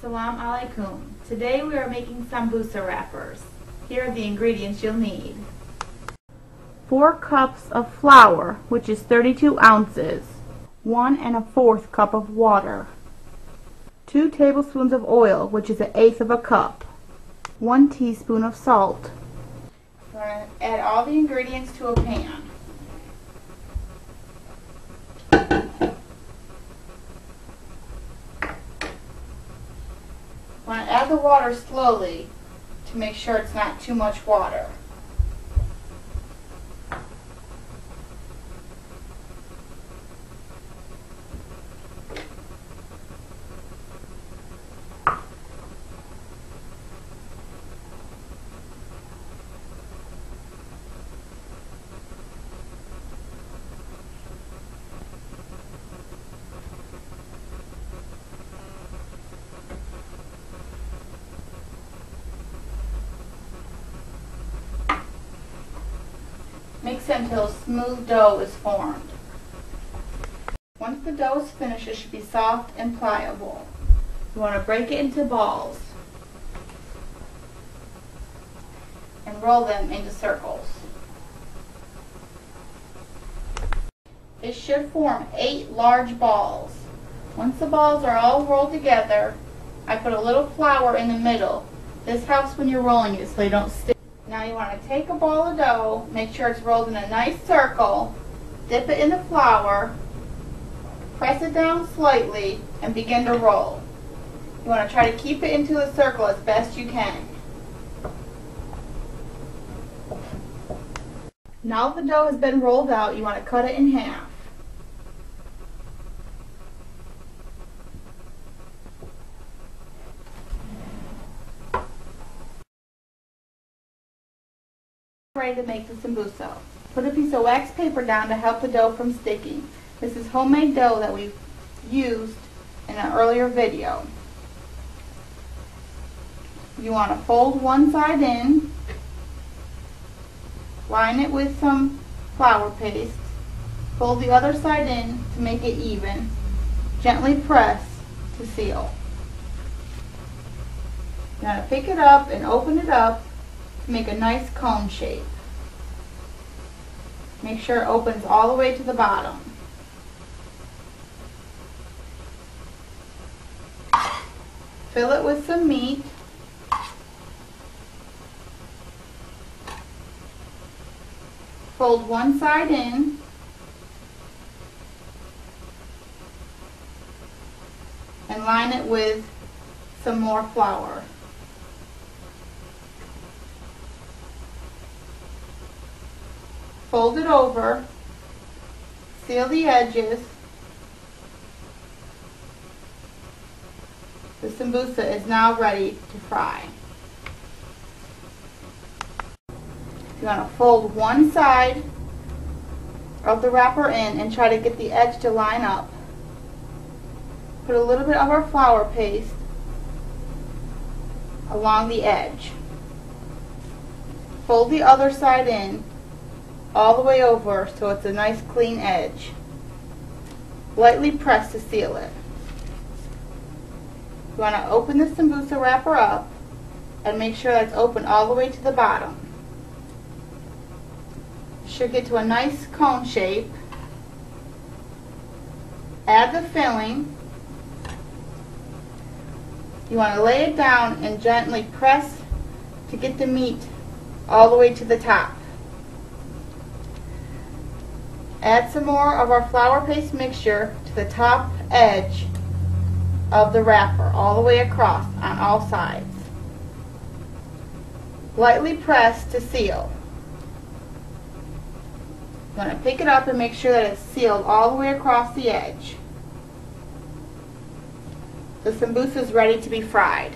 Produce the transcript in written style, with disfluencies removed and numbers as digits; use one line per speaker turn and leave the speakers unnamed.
Assalamu alaikum. Today we are making sambusa wrappers. Here are the ingredients you'll need. 4 cups of flour, which is 32 ounces. 1 1/4 cup of water. 2 tablespoons of oil, which is 1/8 cup. 1 teaspoon of salt. We're going to add all the ingredients to a pan. Want to add the water slowly to make sure it's not too much water. Mix until a smooth dough is formed. Once the dough is finished, it should be soft and pliable. You want to break it into balls and roll them into circles. It should form 8 large balls. Once the balls are all rolled together, I put a little flour in the middle. This helps when you're rolling it so they don't stick. Now you want to take a ball of dough, make sure it's rolled in a nice circle, dip it in the flour, press it down slightly, and begin to roll. You want to try to keep it into the circle as best you can. Now that the dough has been rolled out, you want to cut it in half. Ready to make the sambusa. Put a piece of wax paper down to help the dough from sticking. This is homemade dough that we used in an earlier video. You want to fold one side in, line it with some flour paste, fold the other side in to make it even, gently press to seal. You want to pick it up and open it up to make a nice cone shape. Make sure it opens all the way to the bottom. Fill it with some meat. Fold one side in. And line it with some more flour. Fold it over, seal the edges. The sambusa is now ready to fry. You want to fold one side of the wrapper in and try to get the edge to line up. Put a little bit of our flour paste along the edge. Fold the other side in all the way over so it's a nice clean edge. Lightly press to seal it. You want to open the sambusa wrapper up and make sure that it's open all the way to the bottom. You should get to a nice cone shape. Add the filling. You want to lay it down and gently press to get the meat all the way to the top. Add some more of our flour paste mixture to the top edge of the wrapper, all the way across on all sides. Lightly press to seal. You want to pick it up and make sure that it's sealed all the way across the edge. The sambusa is ready to be fried.